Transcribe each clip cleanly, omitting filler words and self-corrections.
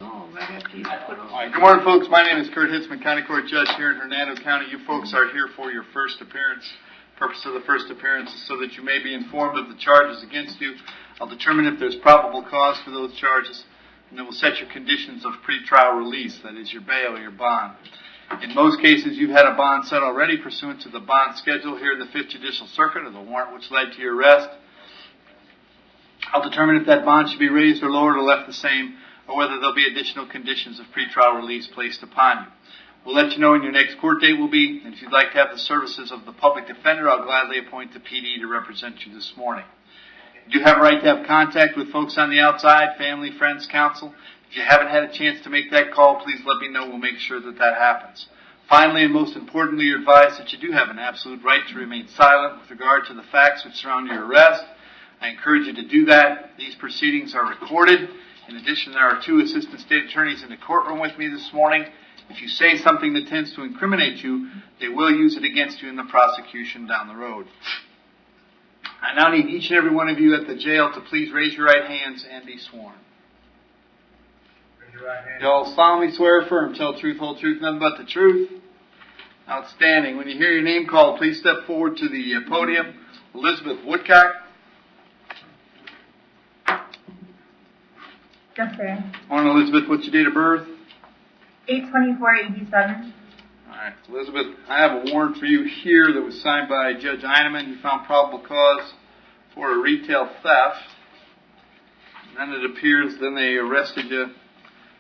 All right, Good morning, folks. My name is Hitzemann, County Court Judge here in Hernando County. You folks are here for your first appearance. Purpose of the first appearance is so that you may be informed of the charges against you. I'll determine if there's probable cause for those charges, and then we'll set your conditions of pretrial release, that is your bail or your bond. In most cases, you've had a bond set already pursuant to the bond schedule here in the 5th Judicial Circuit, or the warrant which led to your arrest. I'll determine if that bond should be raised or lowered or left the same, or whether there'll be additional conditions of pretrial release placed upon you. We'll let you know when your next court date will be, and if you'd like to have the services of the public defender, I'll gladly appoint the PD to represent you this morning. You do have a right to have contact with folks on the outside, family, friends, counsel. If you haven't had a chance to make that call, please let me know. We'll make sure that that happens. Finally, and most importantly, you're advised that you do have an absolute right to remain silent with regard to the facts which surround your arrest. I encourage you to do that. These proceedings are recorded. In addition, there are 2 assistant state attorneys in the courtroom with me this morning. If you say something that tends to incriminate you, they will use it against you in the prosecution down the road. I now need each and every one of you at the jail to please raise your right hands and be sworn. Raise your right hand. You'll solemnly swear affirm, tell the truth, whole truth, nothing but the truth. Outstanding. When you hear your name called, please step forward to the podium. Elizabeth Woodcock. Yes, sir. Morning, Elizabeth. What's your date of birth? 8/24/87. All right, Elizabeth, I have a warrant for you here that was signed by Judge Hitzemann. You found probable cause for a retail theft. And then it appears then they arrested you,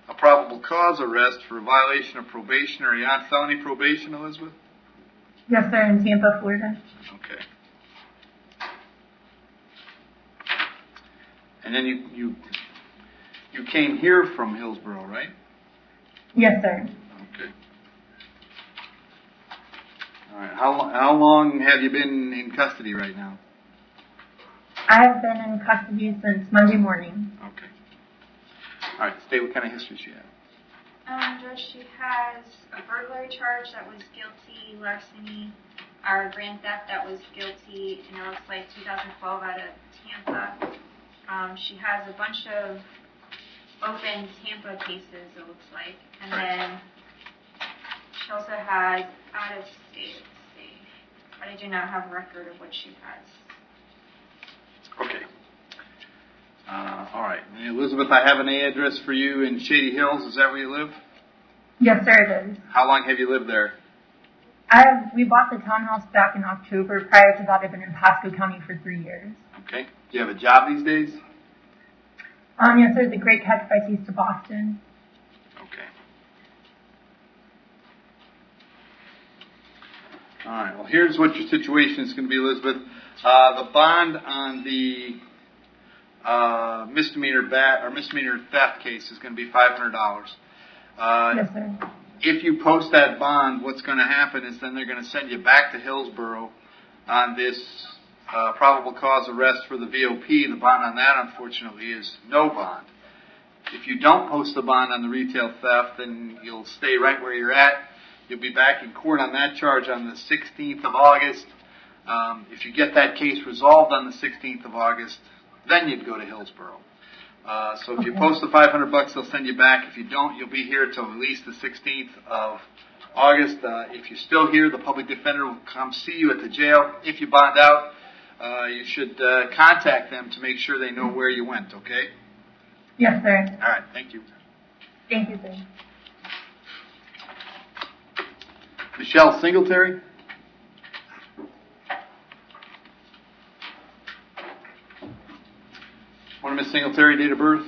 a probable cause arrest for a violation of probation. Are you on felony probation, Elizabeth? Yes, sir, in Tampa, Florida. Okay. And then you came here from Hillsborough, right? Yes, sir. Okay. All right. How long have you been in custody right now? I have been in custody since Monday morning. Okay. All right. State what kind of history she has. Judge, she has a burglary charge that was guilty, larceny, or grand theft that was guilty, and it looks like 2012 out of Tampa. She has a bunch of open Tampa cases, it looks like, and then she also has out of state, let's see, but I do not have a record of what she has. Okay. All right. Elizabeth, I have an address for you in Shady Hills. Is that where you live? Yes, sir, it is. How long have you lived there? We bought the townhouse back in October. Prior to that, I've been in Pasco County for 3 years. Okay. Do you have a job these days? Yes, sir, the Great Catch by East of Boston. Okay. All right. Well, here's what your situation is going to be, Elizabeth. The bond on the misdemeanor theft case is going to be $500. Yes, sir. If you post that bond, what's going to happen is then they're going to send you back to Hillsborough on this probable cause arrest for the VOP. The bond on that, unfortunately, is no bond. If you don't post the bond on the retail theft, then you'll stay right where you're at. You'll be back in court on that charge on the 16th of August. If you get that case resolved on the 16th of August, then you'd go to Hillsborough. So if you post the $500, they'll send you back. If you don't, you'll be here till at least the 16th of August. If you're still here, the public defender will come see you at the jail. If you bond out, you should contact them to make sure they know where you went, okay? Yes, sir. All right, thank you. Thank you, sir. Michelle Singletary? What is Miss Singletary, date of birth?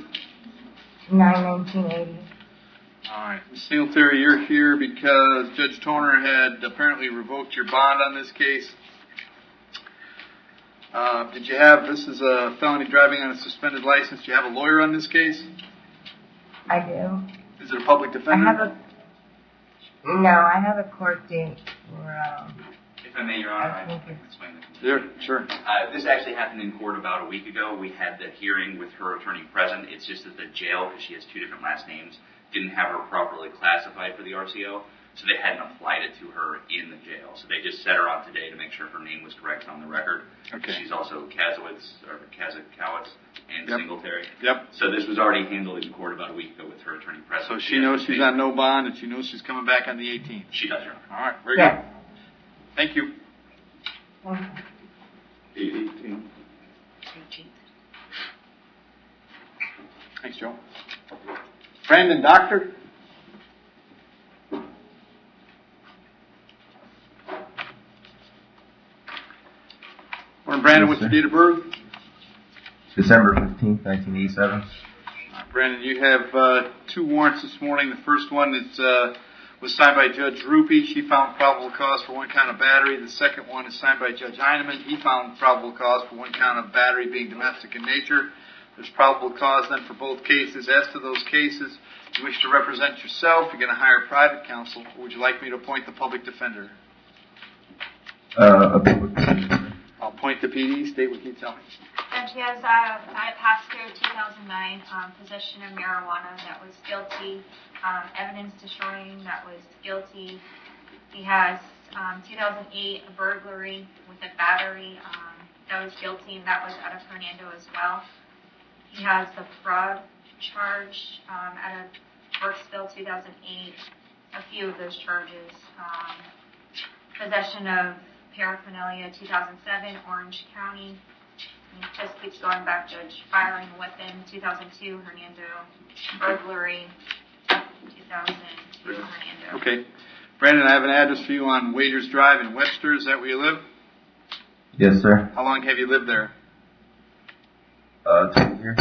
9/1980. All right, Miss Singletary, you're here because Judge Toner had apparently revoked your bond on this case. This is a felony driving on a suspended license. Do you have a lawyer on this case? I do. Is it a public defender? I have a court date for, If I may, Your Honor, I can explain it. Sure. This actually happened in court about a week ago. We had the hearing with her attorney present. It's just that the jail, because she has 2 different last names, didn't have her properly classified for the RCO. So they hadn't applied it to her in the jail. So they just set her on today to make sure her name was correct on the record. Okay. She's also Kazowitz and Yep. Singletary. Yep. So this was already handled in court about a week ago with her attorney present. So she knows she's on no bond, and she knows she's coming back on the 18th. She does, Your Honor. All right, very Yes. good. Thank you. 18. Thanks, Joe. Brandon, doctor? Morning, Brandon. Yes, What's your sir. date of birth? December 15th, 1987. Brandon, you have two warrants this morning. The first one is was signed by Judge Rupi. She found probable cause for one count of battery. The second one is signed by Judge Heineman. He found probable cause for one count of battery being domestic in nature. There's probable cause then for both cases. As to those cases, you wish to represent yourself, you're going to hire private counsel, or would you like me to appoint the public defender? A public defender. I'll appoint the PD. State what you tell me. Judge, he has I passed through 2009 possession of marijuana that was guilty, evidence destroying that was guilty. He has 2008 a burglary with a battery that was guilty, and that was out of Hernando as well. He has the fraud charge out of Brooksville 2008, a few of those charges. Possession of paraphernalia 2007, Orange County. And it just keeps going back, Judge. Firing a weapon 2002, Hernando. Burglary 2002, Hernando. Okay. Brandon, I have an address for you on Wagers Drive in Webster. Is that where you live? Yes, sir. How long have you lived there? 2 years.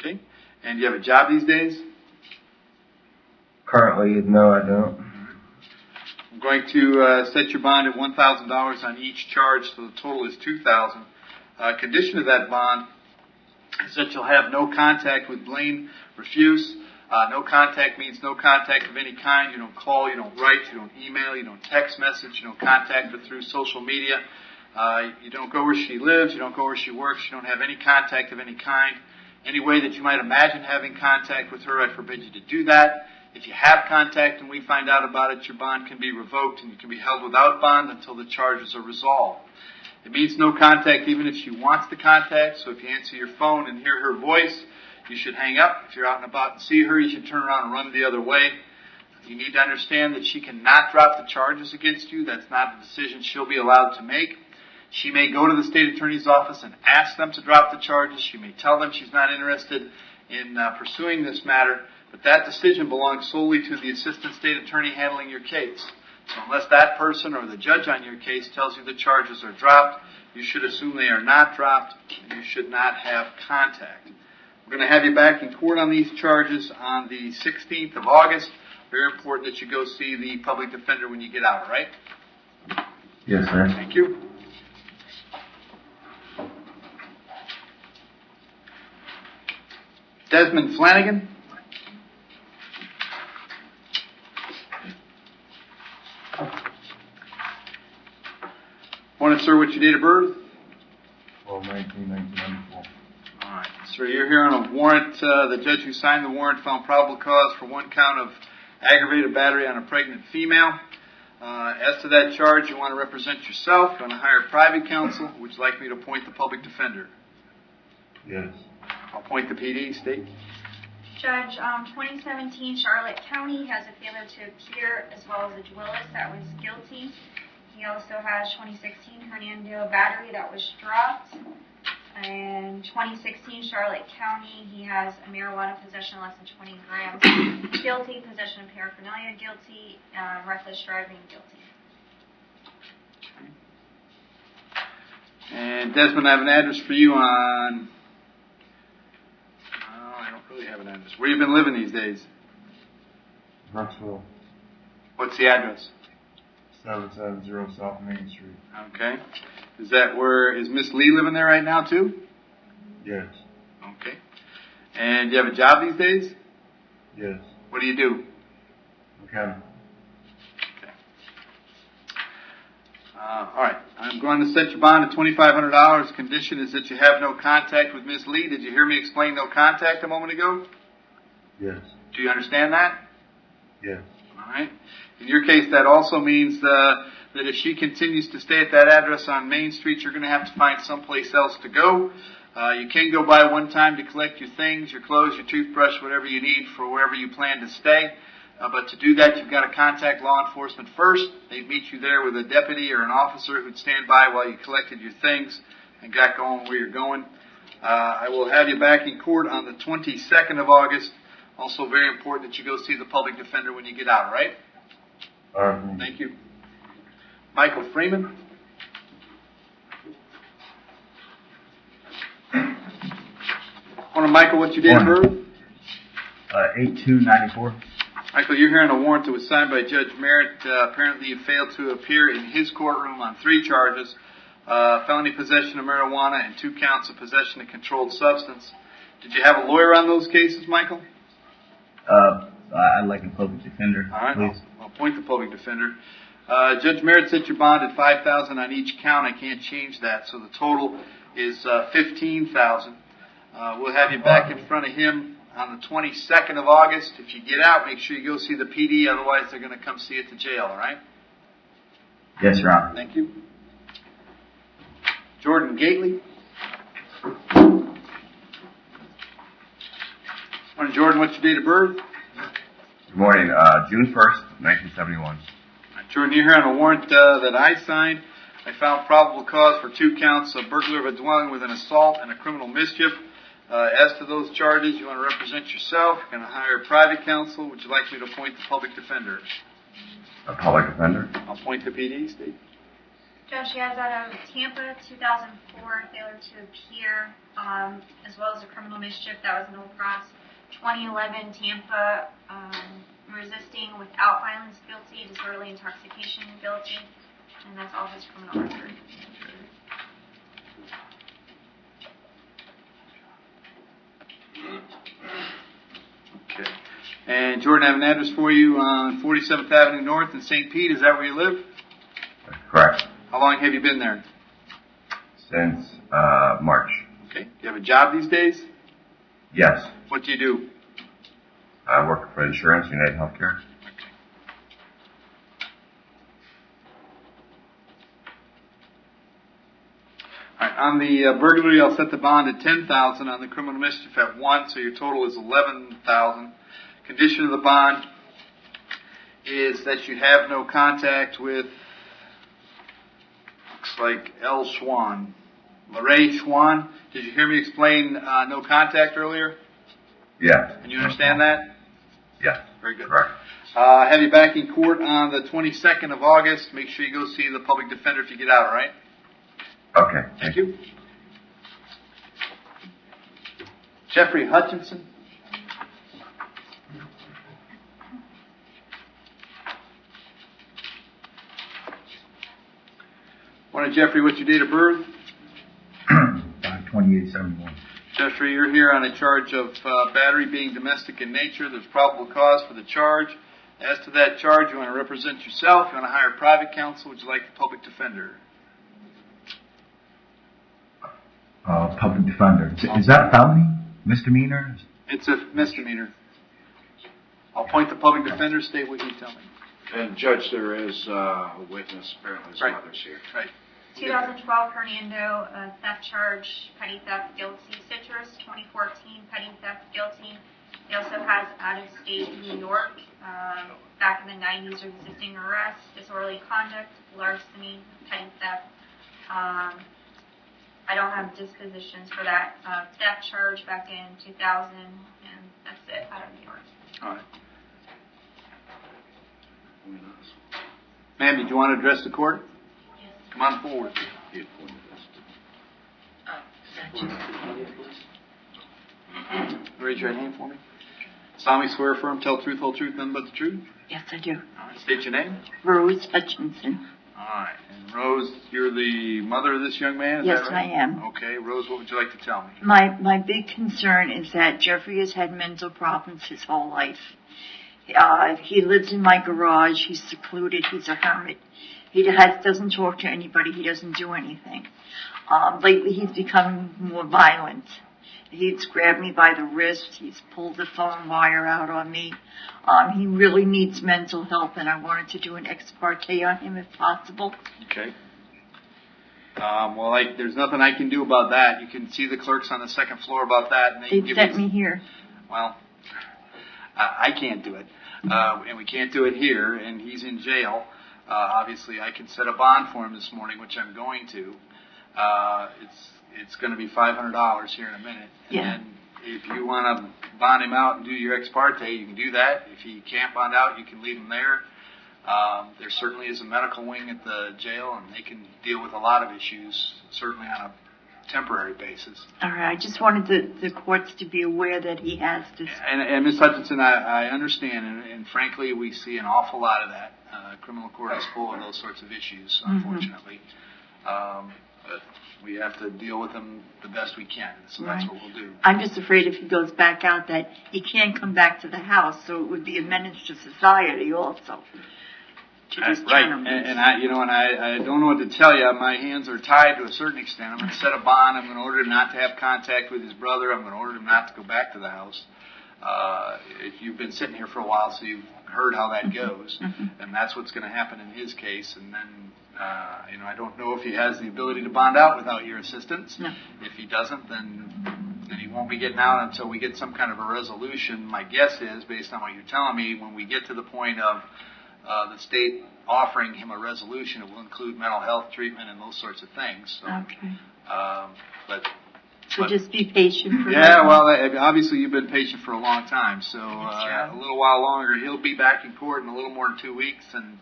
Okay. And do you have a job these days? Currently, no, I don't. I'm going to set your bond at $1,000 on each charge, so the total is $2,000. Condition of that bond is that you'll have no contact with Blaine Refuse. No contact means no contact of any kind. You don't call, you don't write, you don't email, you don't text message, you don't contact her through social media. You don't go where she lives, you don't go where she works, you don't have any contact of any kind. Any way that you might imagine having contact with her, I forbid you to do that. If you have contact and we find out about it, your bond can be revoked and you can be held without bond until the charges are resolved. It means no contact even if she wants the contact, so if you answer your phone and hear her voice, you should hang up. If you're out and about and see her, you should turn around and run the other way. You need to understand that she cannot drop the charges against you. That's not a decision she'll be allowed to make. She may go to the state attorney's office and ask them to drop the charges. She may tell them she's not interested in pursuing this matter, but that decision belongs solely to the assistant state attorney handling your case. So unless that person or the judge on your case tells you the charges are dropped, you should assume they are not dropped, and you should not have contact. We're going to have you back in court on these charges on the 16th of August. Very important that you go see the public defender when you get out, all right? Yes, sir. Thank you. Desmond Flanagan. Morning, sir. What's your date of birth? 12/19/1994. All right. Sir, you're here on a warrant. The judge who signed the warrant found probable cause for one count of aggravated battery on a pregnant female. As to that charge, you want to represent yourself. You want to hire private counsel. Would you like me to appoint the public defender? Yes. I'll appoint the PD. State. Judge, 2017 Charlotte County has a failure to appear as well as a Willis that was guilty. He also has 2016 Hernando battery that was dropped. And 2016 Charlotte County, he has a marijuana possession less than 20 grams guilty, possession of paraphernalia guilty, reckless driving guilty. And Desmond, I have an address for you on... I don't really have an address. Where you been living these days? Brooksville, What's the address? 770 South Main Street. Okay. Is Miss Lee living there right now too? Yes. Okay. And do you have a job these days? Yes. What do you do? Mechanic. Okay. All right. I'm going to set your bond at $2,500. Condition is that you have no contact with Miss Lee. Did you hear me explain no contact a moment ago? Yes. Do you understand that? Yes. All right. In your case, that also means that if she continues to stay at that address on Main Street, you're going to have to find someplace else to go. You can go by one time to collect your things, your clothes, your toothbrush, whatever you need for wherever you plan to stay. But to do that, you've got to contact law enforcement first. They'd meet you there with a deputy or an officer who'd stand by while you collected your things and got going where you're going. I will have you back in court on the 22nd of August. Also very important that you go see the public defender when you get out, right? All right. Thank you. Michael Freeman. Michael, what's your date of birth? 8294. Michael, you're here on a warrant that was signed by Judge Merritt. Apparently you failed to appear in his courtroom on 3 charges. Felony possession of marijuana and 2 counts of possession of controlled substance. Did you have a lawyer on those cases, Michael? I'd like a public defender, All right, please. I'll appoint the public defender. Judge Merritt set your bond at $5,000 on each count. I can't change that, so the total is $15,000. We'll have you back in front of him on the 22nd of August. If you get out, make sure you go see the PD. Otherwise, they're going to come see you at the jail, all right? Yes, Your Honor. Thank you. Jordan Gately. Morning, Jordan. What's your date of birth? Good morning. June 1st, 1971. Jordan, you're here on a warrant that I signed. I found probable cause for 2 counts of burglary of a dwelling with an assault and a criminal mischief. As to those charges, you want to represent yourself. You're going to hire a private counsel. Would you like me to appoint the public defender? A public defender? I'll appoint the PD, Steve. Judge, she has out of Tampa, 2004, failure to appear, as well as a criminal mischief. That was an old cross. 2011, Tampa, resisting without violence, guilty. Disorderly intoxication, guilty. And that's all his criminal record. Okay. And Jordan, I have an address for you on 47th Avenue North in St. Pete. Is that where you live? Correct. How long have you been there? Since March. Okay. Do you have a job these days? Yes. What do you do? I work for insurance, United Healthcare. All right. On the burglary, I'll set the bond at $10,000. On the criminal mischief at 1, so your total is $11,000. Condition of the bond is that you have no contact with, looks like L. Schwann. Larray Schwann. Did you hear me explain no contact earlier? Yes. And you understand that? Yes. Very good. Correct. Have you back in court on the 22nd of August. Make sure you go see the public defender if you get out, all right? Okay. Thank you. Jeffrey Hutchinson. Morning, Jeffrey. What's your date of birth? 2871. Jeffrey, you're here on a charge of battery being domestic in nature. There's probable cause for the charge. As to that charge, you want to represent yourself. You want to hire a private counsel. Would you like the public defender? Public defender. Is that felony? Misdemeanor? It's a misdemeanor. I'll appoint the public defender. State what you tell me. And Judge, there is a witness, apparently his Right. mother's here. Right. 2012, Hernando, theft charge, petty theft, guilty. Citrus, 2014, petty theft, guilty. He also has out-of-state New York, back in the 90s, resisting arrest, disorderly conduct, larceny, petty theft. I don't have dispositions for that. Theft charge back in 2000, and that's it, out of New York. All right. Ma'am, did you want to address the court? Yes. Come on forward. Raise your hand for me. Solemnly swear affirm, tell the truth, whole truth, nothing but the truth. Yes, I do. All right. State your name. Rose Hutchinson. All right. And Rose, you're the mother of this young man, is Yes, that right? I am. Okay. Rose, what would you like to tell me? My big concern is that Jeffrey has had mental problems his whole life. He lives in my garage. He's secluded. He's a hermit. He doesn't talk to anybody. He doesn't do anything. Lately, he's become more violent. He's grabbed me by the wrist. He's pulled the phone wire out on me. He really needs mental help, and I wanted to do an ex parte on him if possible. Okay. There's nothing I can do about that. You can see the clerks on the second floor about that. And They sent me here. Well, I can't do it. And we can't do it here, and he's in jail. Obviously, I can set a bond for him this morning, which I'm going to. It's going to be $500 here in a minute. And Yeah. then if you want to bond him out and do your ex parte, you can do that. If he can't bond out, you can leave him there. There certainly is a medical wing at the jail, and they can deal with a lot of issues, certainly on a temporary basis. All right. I just wanted the courts to be aware that he has this. And Ms. Hutchinson, I understand, and frankly, we see an awful lot of that. Criminal court is full of those sorts of issues, unfortunately. But we have to deal with them the best we can, so that's what we'll do. I'm just afraid if he goes back out that he can't come back to the house, so it would be a menace to society also. Right, and I don't know what to tell you. My hands are tied to a certain extent. I'm going to set a bond. I'm going to order him not to have contact with his brother. I'm going to order him not to go back to the house. You've been sitting here for a while, so you've heard how that goes, and that's what's going to happen in his case. And then, I don't know if he has the ability to bond out without your assistance. No. If he doesn't, then he won't be getting out until we get some kind of a resolution. My guess is, based on what you're telling me, when we get to the point of the state offering him a resolution, it will include mental health treatment and those sorts of things. So, Okay. So just be patient for yeah, well, obviously you've been patient for a long time, so right. a little while longer. He'll be back in court in a little more than 2 weeks, and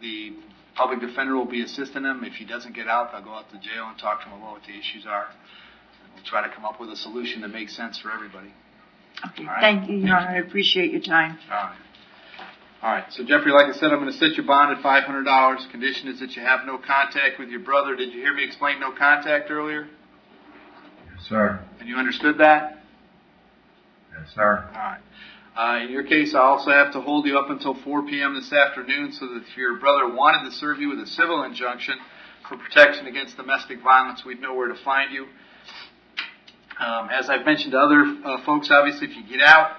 the public defender will be assisting him. If he doesn't get out, they'll go out to jail and talk to him about what the issues are. And we'll try to come up with a solution that makes sense for everybody. Okay. All right. Thank you, Your Honor. I appreciate your time. All right. So, Jeffrey, like I said, I'm going to set your bond at $500. Condition is that you have no contact with your brother. Did you hear me explain no contact earlier? Yes, sir. And you understood that? Yes, sir. All right. In your case, I also have to hold you up until 4 p.m. this afternoon so that if your brother wanted to serve you with a civil injunction for protection against domestic violence, we'd know where to find you. As I've mentioned to other folks, obviously, if you get out,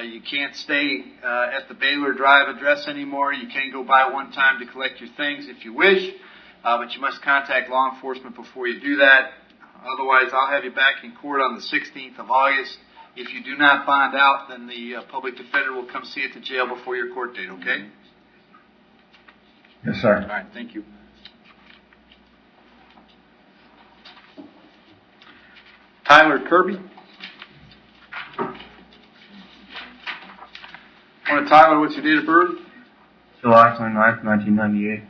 you can't stay at the Baylor Drive address anymore. You can go by one time to collect your things if you wish, but you must contact law enforcement before you do that. Otherwise, I'll have you back in court on the 16th of August. If you do not bond out, then the public defender will come see you at the jail before your court date, okay? Yes, sir. All right, thank you. Tyler Kirby. Tyler, what's your date of birth? July 29th, 1998.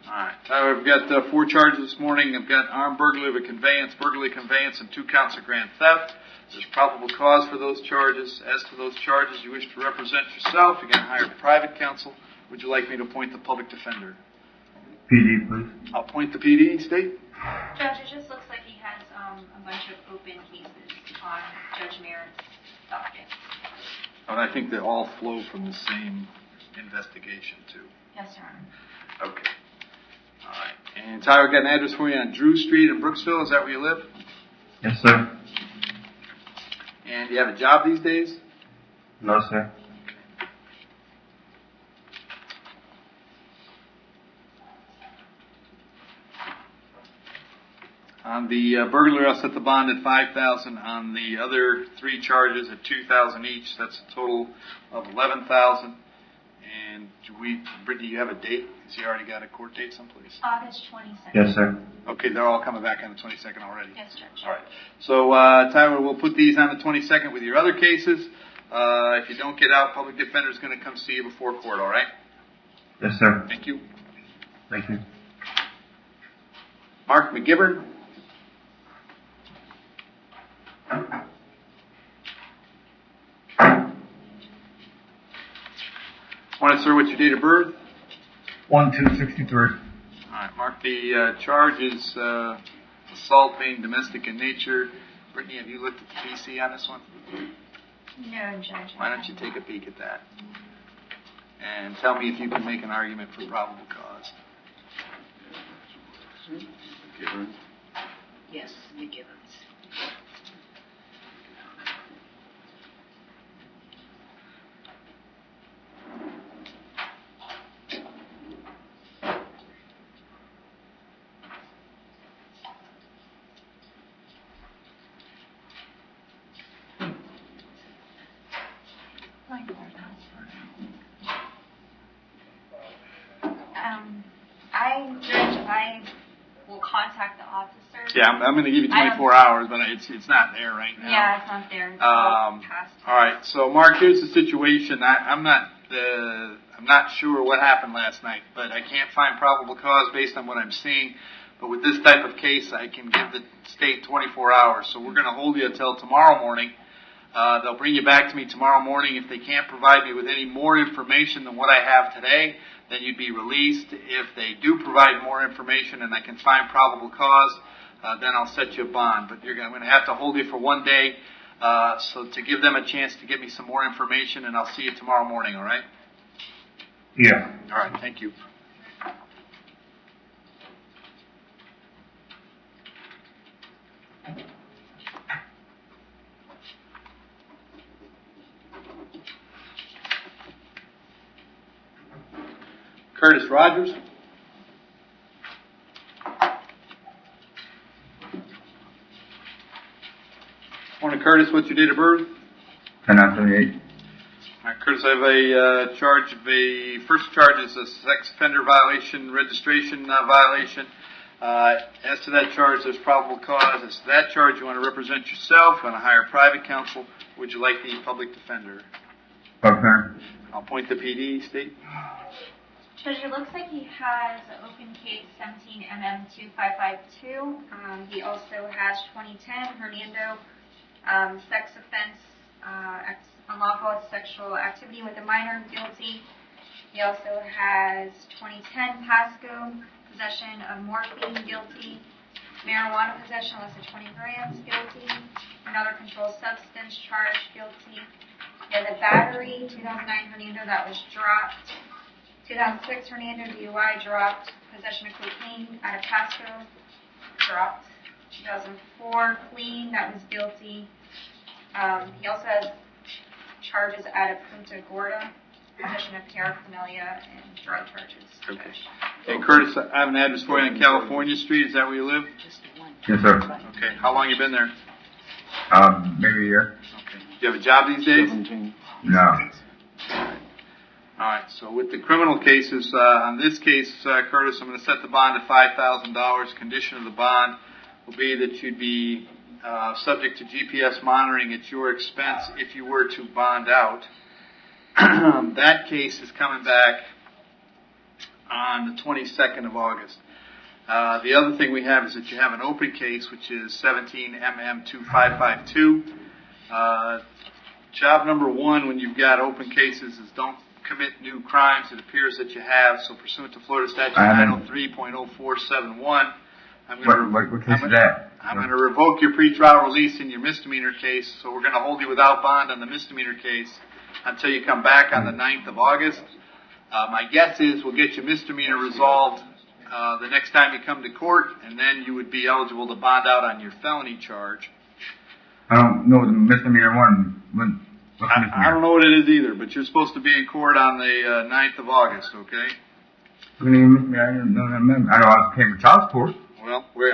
All right. Tyler, we've got 4 charges this morning. I've got armed burglary of a conveyance, burglary conveyance, and 2 counts of grand theft. There's probable cause for those charges. As to those charges, you wish to represent yourself. You're going to hire private counsel. Would you like me to appoint the public defender? PD, please. I'll appoint the PD, State. Judge, it just looks like he has a bunch of open cases on Judge Merritt's docket. And I think they all flow from the same investigation, too. Yes, Your Honor. Okay. All right. And Tyler, got an address for you on Drew Street in Brooksville. Is that where you live? Yes, sir. And do you have a job these days? No, sir. On the burglary, I'll set the bond at $5,000. On the other 3 charges at $2,000 each. That's a total of $11,000. And Brittany, you have a date? Has he already got a court date someplace? August 22nd. Yes, sir. Okay, they're all coming back on the 22nd already. Yes, Judge. All right. So, Tyler, we'll put these on the 22nd with your other cases. If you don't get out, public defender is going to come see you before court. All right? Yes, sir. Thank you. Thank you. Mark McGivern. Want to, sir, what's your date of birth? 1/2/63. All right, Mark, the charge is assault being domestic in nature. Brittany, have you looked at the PC on this one? No, Judge. Why don't you take a peek at that? And tell me if you can make an argument for probable cause. Yes, McGivens. I will contact the officers. Yeah, I'm going to give you 24 hours, but it's not there right now. Yeah, it's not there. It's all past. All right, so Mark, here's the situation. I'm not sure what happened last night, but I can't find probable cause based on what I'm seeing. But with this type of case, I can give the state 24 hours. So we're going to hold you until tomorrow morning. They'll bring you back to me tomorrow morning. If they can't provide me with any more information than what I have today, then you'd be released. If they do provide more information and I can find probable cause, then I'll set you a bond. But I'm going to have to hold you for 1 day, so to give them a chance to give me some more information, and I'll see you tomorrow morning, all right? Yeah. All right, thank you. Curtis Rogers. Morning, Curtis. What's your date of birth? 10/78. All right, Curtis, I have a first charge is a sex offender violation, registration violation. As to that charge, there's probable cause. As to that charge, you want to represent yourself, you want to hire private counsel, or would you like the public defender? Okay. I'll point the PD, state. Judge, it looks like he has an open case 17 MM 2552. He also has 2010 Hernando sex offense, unlawful sexual activity with a minor, guilty. He also has 2010 Pasco possession of morphine, guilty. Marijuana possession less than 20 grams, guilty. Another controlled substance charge, guilty. He has a battery 2009 Hernando that was dropped. 2006 Hernando DUI dropped. Possession of cocaine out of Pasco dropped. 2004 clean, that was guilty. He also has charges out of Punta Gorda, possession of paraphernalia, and drug charges. Okay. Hey, Curtis, I have an address for you on California Street. Is that where you live? Yes, sir. Okay. How long you been there? Maybe a year. Okay. Do you have a job these days? 17. No. All right. So with the criminal cases, on this case, Curtis, I'm going to set the bond at $5,000. Condition of the bond will be that you'd be subject to GPS monitoring at your expense if you were to bond out. That case is coming back on the 22nd of August. The other thing we have is that you have an open case, which is 17 MM 2552. Job number one when you've got open cases is don't commit new crimes. It appears that you have. So pursuant to Florida Statute 903.0471, What case is that? I'm going to revoke your pretrial release in your misdemeanor case. So we're going to hold you without bond on the misdemeanor case until you come back on the 9th of August. My guess is we'll get your misdemeanor resolved the next time you come to court, and then you would be eligible to bond out on your felony charge. I don't know the misdemeanor one. What's the misdemeanor? I don't know what it is either, but you're supposed to be in court on the 9th of August, okay? I don't remember. I know I was paying for child support. Well, we're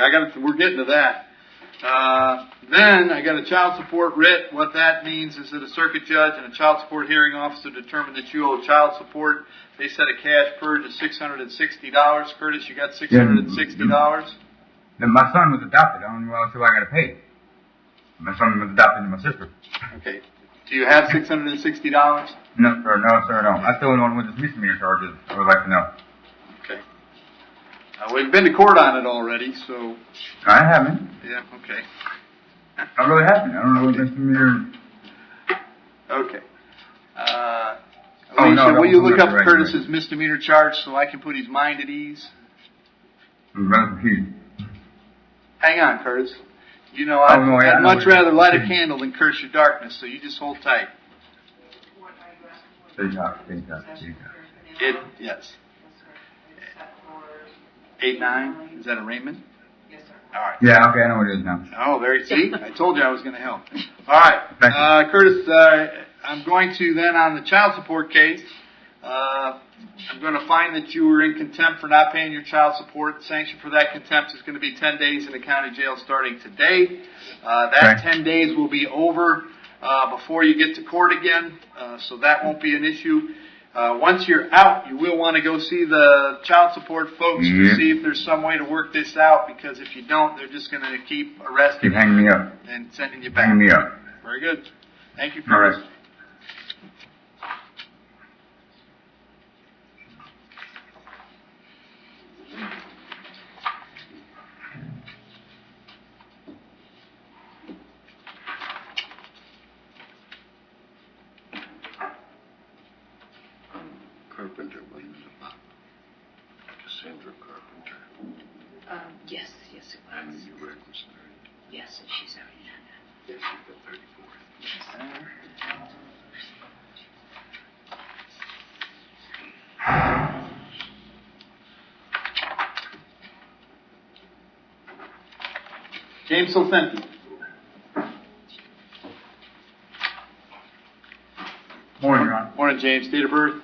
getting to that. Then I got a child support writ. What that means is that a circuit judge and a child support hearing officer determined that you owe child support. They set a cash purge of $660. Curtis, you got $660? Then my son was adopted. I don't know what else I got to pay. My son was adopted into my sister. Okay. Do you have $660? No, sir. No, sir. No. I still don't know what this misdemeanor charge is. I would like to know. Okay. We've been to court on it already, so. I haven't. Yeah. Okay. I really haven't. I don't know what misdemeanor. Okay. Oh, Alicia, no, will you look up right, Curtis's misdemeanor charge so I can put his mind at ease? I'm rather confused. Hang on, Curtis. You know, yeah, I'd much rather light a candle than curse your darkness, so you just hold tight. Yes. 8-9, is that arraignment? Yes, sir. All right. Yeah, okay, I know what it is now. Oh, there. See, I told you I was going to help. All right, Curtis. I'm going to then on the child support case. I'm going to find that you were in contempt for not paying your child support. The sanction for that contempt is going to be 10 days in the county jail starting today. That 10 days will be over before you get to court again, so that won't be an issue. Once you're out, you will want to go see the child support folks to see if there's some way to work this out, because if you don't, they're just going to keep arresting Keep hanging me up. and sending you back. Hanging me up. Very good. Thank you for All right. Carpenter, what is it about? Cassandra Carpenter. Yes, it was. And you request her. Yes, and she's already done that. Yes, she's the 34th. James Solfenti. Morning, Your Honor. Morning, James. Date of birth?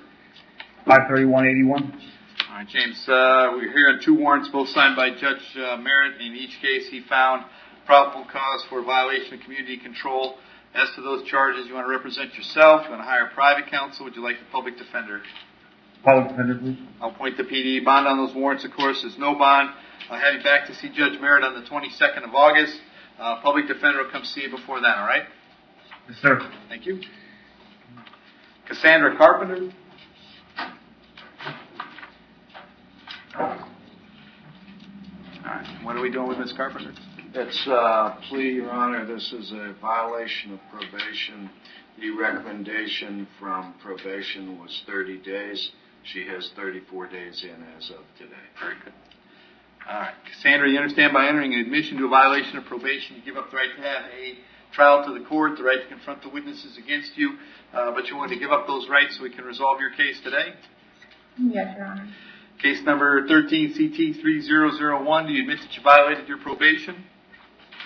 5/31/81. All right, James. We're here on two warrants, both signed by Judge Merritt. In each case, he found probable cause for violation of community control. As to those charges, you want to represent yourself? You want to hire private counsel? Would you like the public defender? Public defender, please. I'll appoint the PD. Bond on those warrants, of course, is no bond. I'll have you back to see Judge Merritt on the 22nd of August. Public defender will come see you before then, all right? Yes, sir. Thank you. Cassandra Carpenter. All right. What are we doing with Ms. Carpenter? It's plea, Your Honor. This is a violation of probation. The recommendation from probation was 30 days. She has 34 days in as of today. Very good. All right. Cassandra, you understand by entering an admission to a violation of probation, you give up the right to have a trial to the court, the right to confront the witnesses against you, but you want to give up those rights so we can resolve your case today? Yes, Your Honor. Case number 13 CT 3001. Do you admit that you violated your probation?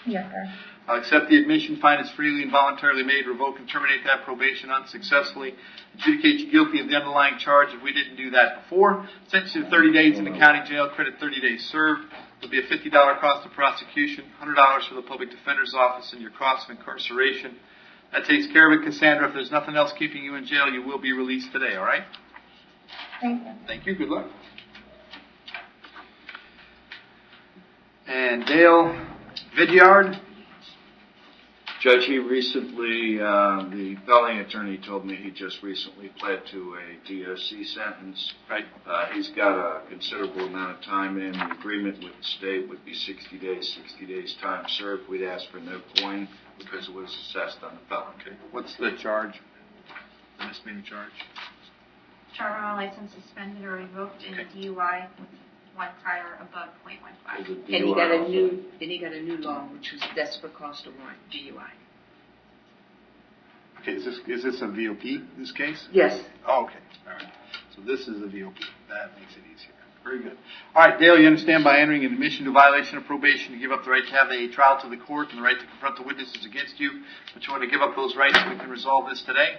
Yes, sir. I'll accept the admission, find it's freely and voluntarily made, revoke and terminate that probation unsuccessfully, adjudicate you guilty of the underlying charge if we didn't do that before, sentence you to 30 days in the county jail, credit 30 days served. There'll be a $50 cost of prosecution, $100 for the public defender's office, and your cost of incarceration. That takes care of it, Cassandra. If there's nothing else keeping you in jail, you will be released today, all right? Thank you. Thank you. Good luck. And Dale Vidyard. Judge, he recently, the felony attorney told me he just recently pled to a DOC sentence. Right. He's got a considerable amount of time in. The agreement with the state would be 60 days time served. We'd ask for no coin because it was assessed on the felon. Okay. What's the charge? The misdemeanor charge? Driver license suspended or revoked in DUI with one prior above .15. And he got a new, then he got a new law, which was desperate cause to warrant DUI. Okay, is this a VOP, this case? Yes. Oh, okay. All right. So this is a VOP. That makes it easier. Very good. All right, Dale, you understand by entering an admission to violation of probation, you give up the right to have a trial to the court and the right to confront the witnesses against you, but you want to give up those rights so we can resolve this today?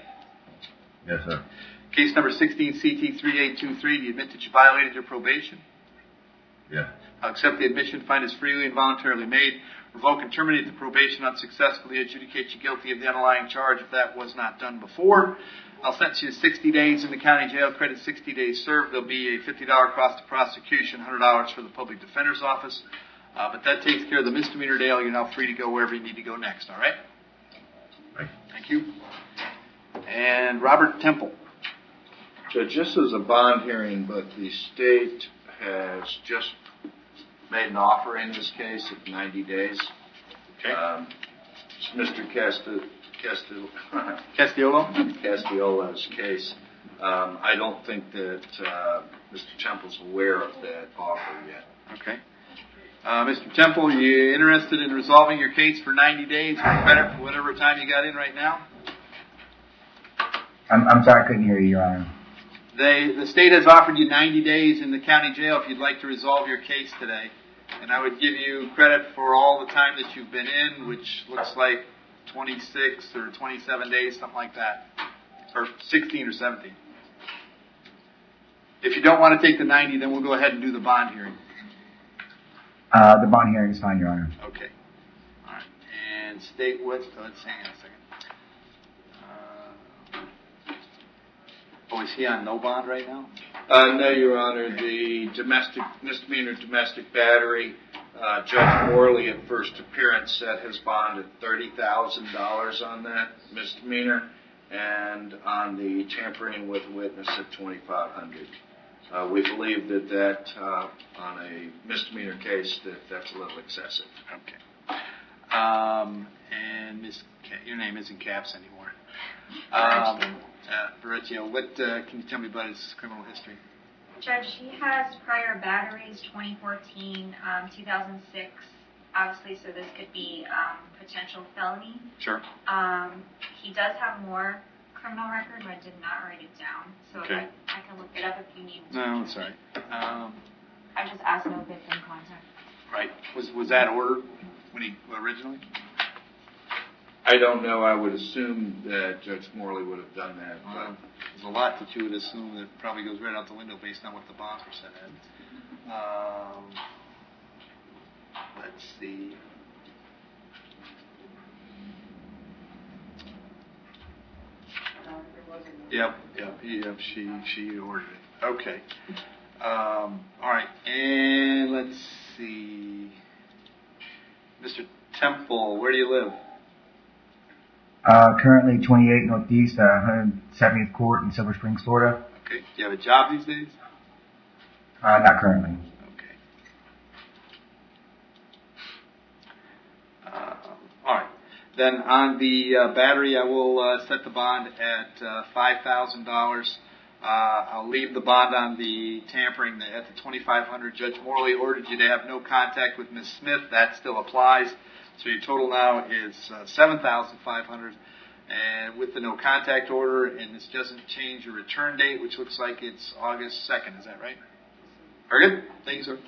Yes, sir. Case number 16 CT 3823, do you admit that you violated your probation? Yeah. I'll accept the admission, find it's freely and voluntarily made, revoke and terminate the probation unsuccessfully, adjudicate you guilty of the underlying charge if that was not done before. I'll sentence you to 60 days in the county jail, credit 60 days served. There'll be a $50 cost of prosecution, $100 for the public defender's office. But that takes care of the misdemeanor, Dale. You're now free to go wherever you need to go next, all right? Right. Thank you. And Robert Temple. Judge, this is a bond hearing, but the state has just made an offer in this case of 90 days. Okay. It's Mr. Castiola's case. I don't think that Mr. Temple's aware of that offer yet. Okay. Mr. Temple, you interested in resolving your case for 90 days or better for whatever time you got in right now? I'm sorry, I couldn't hear you, Your Honor. The state has offered you 90 days in the county jail if you'd like to resolve your case today. And I would give you credit for all the time that you've been in, which looks like 26 or 27 days, something like that. Or 16 or 17. If you don't want to take the 90, then we'll go ahead and do the bond hearing. The bond hearing is fine, Your Honor. Okay. All right. And state what, let's hang on a second. Oh, is he on no bond right now? No, Your Honor. The misdemeanor domestic battery, Judge Morley at first appearance set his bond at $30,000 on that misdemeanor, and on the tampering with witness at $2,500. We believe that on a misdemeanor case that's a little excessive. Okay. And your name isn't Caps anymore. Berrecchio, what can you tell me about his criminal history? Judge, he has prior batteries, 2014, 2006, obviously, so this could be potential felony. Sure. He does have more criminal record, but I did not write it down, so Okay. I can look it up if you need to. No, that's all right. I just asked no victim contact. Right. Was that ordered when he originally? I don't know. I would assume that Judge Morley would have done that. But There's a lot that you would assume that probably goes right out the window based on what the bonds were set at. Let's see. Yep. She ordered it. Okay. All right. And let's see. Mr. Temple, where do you live? Currently 28 Northeast, 170th Court in Silver Springs, Florida. Okay. Do you have a job these days? Not currently. Okay. All right. Then on the battery, I will set the bond at $5,000. I'll leave the bond on the tampering at the $2,500. Judge Morley ordered you to have no contact with Ms. Smith. That still applies. So your total now is $7,500. And with the no contact order, and this doesn't change your return date, which looks like it's August 2nd. Is that right? Very good. Thank you, sir.